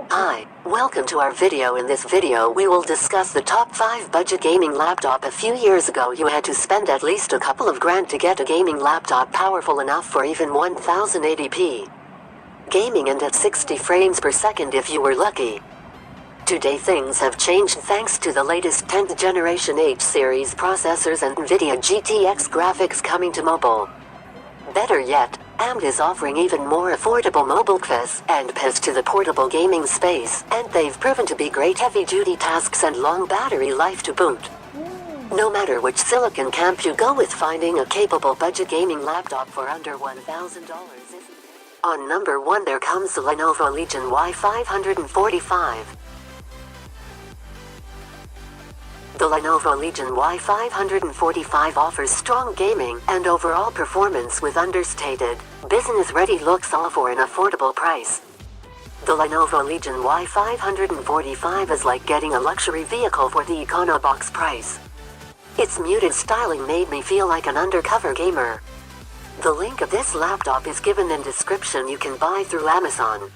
Hi, welcome to our video. In this video we will discuss the top 5 budget gaming laptop. A few years ago you had to spend at least a couple of grand to get a gaming laptop powerful enough for even 1080p gaming and at 60 frames per second if you were lucky. Today things have changed thanks to the latest 10th generation H series processors and NVIDIA GTX graphics coming to mobile. Better yet, AMD is offering even more affordable mobile QFES and PES to the portable gaming space, and they've proven to be great heavy-duty tasks and long battery life to boot. No matter which silicon camp you go with, finding a capable budget gaming laptop for under $1,000 isn't. On number 1 there comes the Lenovo Legion Y545. The Lenovo Legion Y545 offers strong gaming and overall performance with understated, business-ready looks all for an affordable price. The Lenovo Legion Y545 is like getting a luxury vehicle for the Econobox price. Its muted styling made me feel like an undercover gamer. The link of this laptop is given in description. You can buy through Amazon.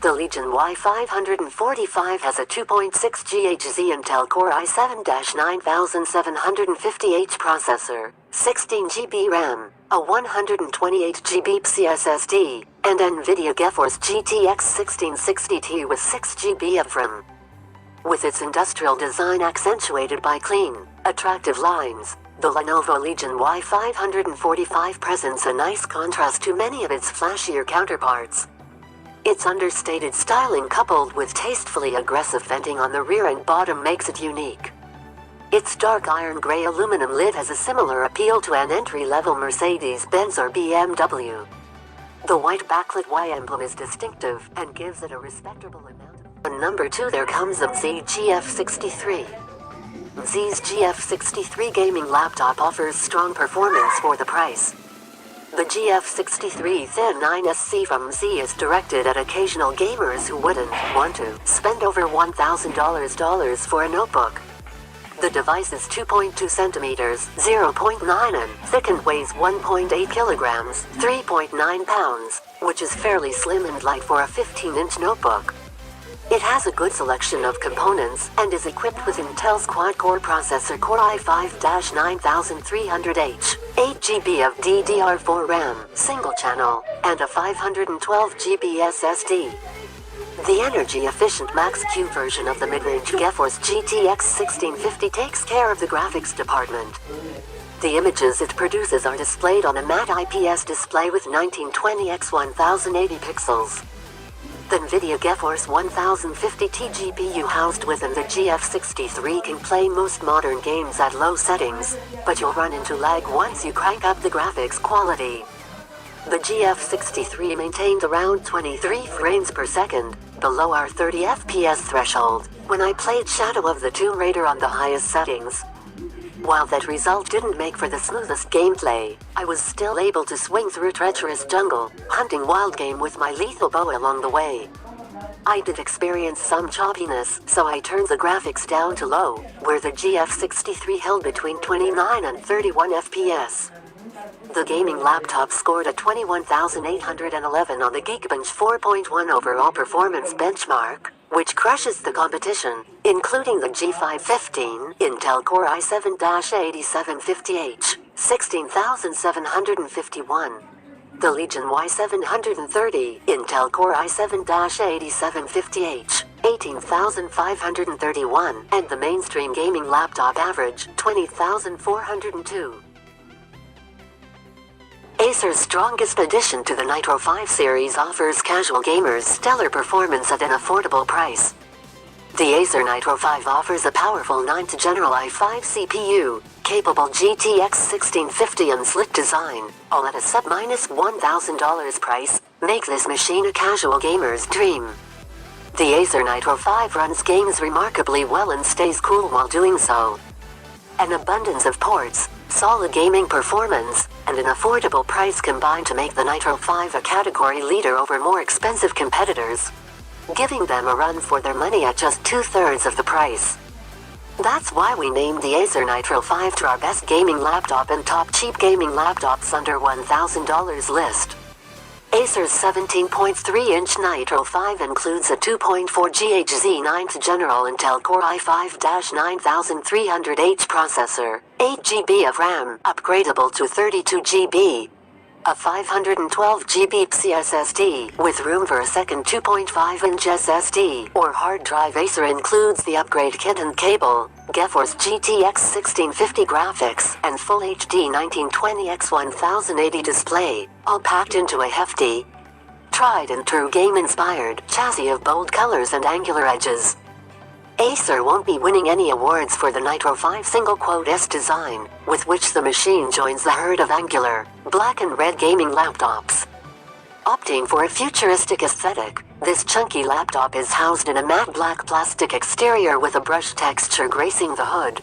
The Legion Y545 has a 2.6 GHz Intel Core i7-9750H processor, 16 GB RAM, a 128 GB SSD, and NVIDIA GeForce GTX 1660Ti with 6 GB of RAM. With its industrial design accentuated by clean, attractive lines, the Lenovo Legion Y545 presents a nice contrast to many of its flashier counterparts. Its understated styling coupled with tastefully aggressive venting on the rear and bottom makes it unique. Its dark iron gray aluminum lid has a similar appeal to an entry-level Mercedes-Benz or BMW. The white backlit Y emblem is distinctive and gives it a respectable amount of... On number 2 there comes the MZ GF63. MZ's GF63 gaming laptop offers strong performance for the price. The GF63 Thin 9SC from MZ is directed at occasional gamers who wouldn't want to spend over $1,000 for a notebook. The device is 2.2 centimeters, 0.9 in, thick and weighs 1.8 kilograms, 3.9 pounds, which is fairly slim and light for a 15-inch notebook. It has a good selection of components and is equipped with Intel's quad-core processor Core i5-9300H, 8GB of DDR4 RAM, single-channel, and a 512 GB SSD. The energy-efficient Max-Q version of the mid-range GeForce GTX 1650 takes care of the graphics department. The images it produces are displayed on a matte IPS display with 1920 x 1080 pixels. The NVIDIA GeForce 1050Ti GPU housed within the GF63 can play most modern games at low settings, but you'll run into lag once you crank up the graphics quality. The GF63 maintained around 23 frames per second, below our 30 FPS threshold, when I played Shadow of the Tomb Raider on the highest settings. While that result didn't make for the smoothest gameplay, I was still able to swing through treacherous jungle, hunting wild game with my lethal bow along the way. I did experience some choppiness, so I turned the graphics down to low, where the GF63 held between 29 and 31 FPS. The gaming laptop scored a 21,811 on the Geekbench 4.1 overall performance benchmark, which crushes the competition, including the G515 Intel Core i7-8750H, 16,751. The Legion Y730 Intel Core i7-8750H, 18,531, and the mainstream gaming laptop average, 20,402. Acer's strongest addition to the Nitro 5 series offers casual gamers stellar performance at an affordable price. The Acer Nitro 5 offers a powerful 9th General i5 CPU, capable GTX 1650 and slick design, all at a sub-$1,000 price, make this machine a casual gamer's dream. The Acer Nitro 5 runs games remarkably well and stays cool while doing so. An abundance of ports, solid gaming performance, and an affordable price combine to make the Nitro 5 a category leader over more expensive competitors, giving them a run for their money at just 2/3 of the price. That's why we named the Acer Nitro 5 to our best gaming laptop and top cheap gaming laptops under $1,000 list. Acer's 17.3-inch Nitro 5 includes a 2.4 GHz Z9 General Intel Core i5-9300H processor, 8 GB of RAM, upgradable to 32 GB, a 512 GB SSD, with room for a second 2.5-inch SSD or hard drive. Acer includes the upgrade kit and cable, GeForce GTX 1650 graphics, and Full HD 1920x1080 display, all packed into a hefty, tried and true game-inspired chassis of bold colors and angular edges. Acer won't be winning any awards for the Nitro 5 S design, with which the machine joins the herd of angular, black and red gaming laptops. Opting for a futuristic aesthetic, this chunky laptop is housed in a matte black plastic exterior with a brush texture gracing the hood.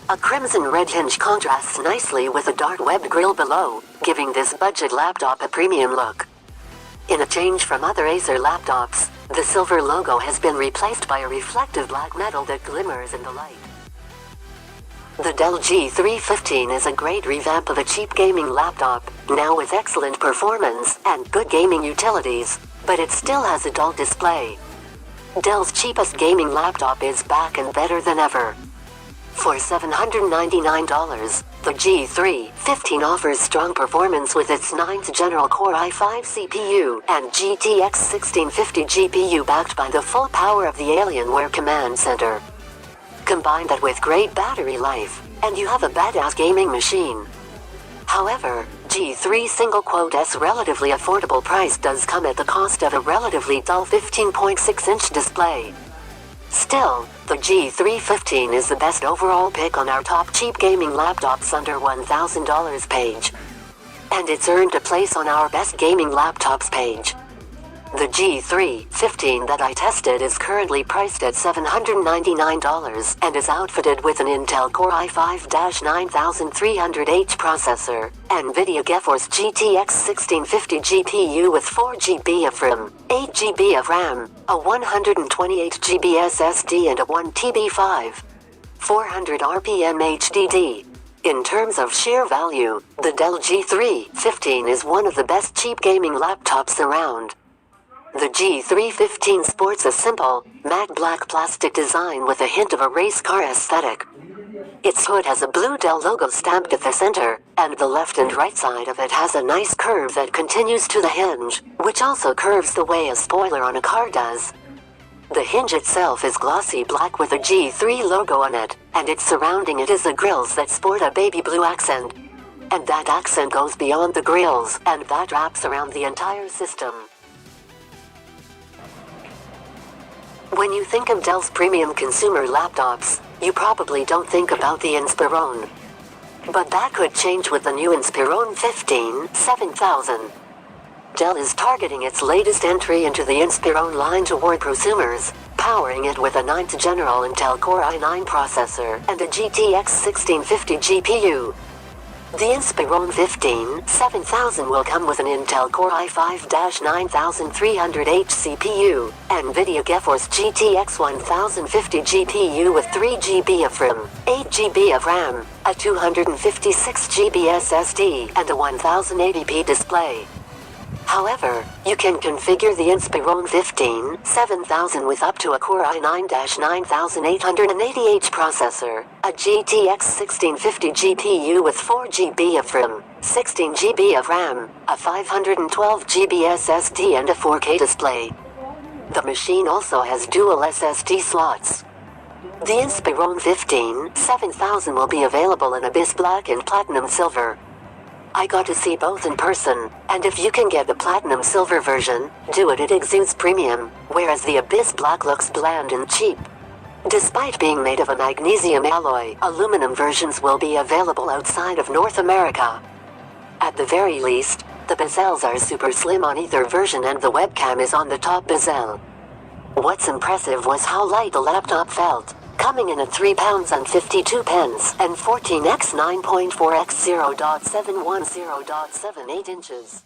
A crimson red hinge contrasts nicely with a dark webbed grille below, giving this budget laptop a premium look. In a change from other Acer laptops, the silver logo has been replaced by a reflective black metal that glimmers in the light. The Dell G315 is a great revamp of a cheap gaming laptop, now with excellent performance and good gaming utilities, but it still has a dull display. Dell's cheapest gaming laptop is back and better than ever. For $799, the G315 offers strong performance with its 9th General Core i5 CPU and GTX 1650 GPU backed by the full power of the Alienware Command Center. Combine that with great battery life, and you have a badass gaming machine. However, G3's relatively affordable price does come at the cost of a relatively dull 15.6-inch display. Still, the G315 is the best overall pick on our top cheap gaming laptops under $1,000 page. And it's earned a place on our best gaming laptops page. The G315 that I tested is currently priced at $799 and is outfitted with an Intel Core i5-9300H processor, NVIDIA GeForce GTX 1650 GPU with 4 GB of RAM, 8 GB of RAM, a 128 GB SSD and a 1 TB 400 RPM HDD. In terms of sheer value, the Dell G315 is one of the best cheap gaming laptops around. The G315 sports a simple, matte black plastic design with a hint of a race car aesthetic. Its hood has a blue Dell logo stamped at the center, and the left and right side of it has a nice curve that continues to the hinge, which also curves the way a spoiler on a car does. The hinge itself is glossy black with a G3 logo on it, and it's surrounding it is the grills that sport a baby blue accent. And that accent goes beyond the grills, and that wraps around the entire system. When you think of Dell's premium consumer laptops, you probably don't think about the Inspiron. But that could change with the new Inspiron 15 7000. Dell is targeting its latest entry into the Inspiron line toward prosumers, powering it with a 9th General Intel Core i9 processor and a GTX 1650 GPU. The Inspiron 15 7000 will come with an Intel Core i5-9300H CPU, NVIDIA GeForce GTX 1050 GPU with 3 GB of RAM, 8 GB of RAM, a 256 GB SSD, and a 1080p display. However, you can configure the Inspiron 15 7000 with up to a Core i9-9880H processor, a GTX 1650 GPU with 4 GB of RAM, 16 GB of RAM, a 512 GB SSD and a 4K display. The machine also has dual SSD slots. The Inspiron 15 7000 will be available in Abyss Black and Platinum Silver. I got to see both in person, and if you can get the Platinum Silver version, do it exudes premium, whereas the Abyss Black looks bland and cheap. Despite being made of a magnesium alloy, aluminum versions will be available outside of North America. At the very least, the bezels are super slim on either version and the webcam is on the top bezel. What's impressive was how light the laptop felt, coming in at 3 pounds and 52 pence and 14x 9.4x 0.710.78 inches.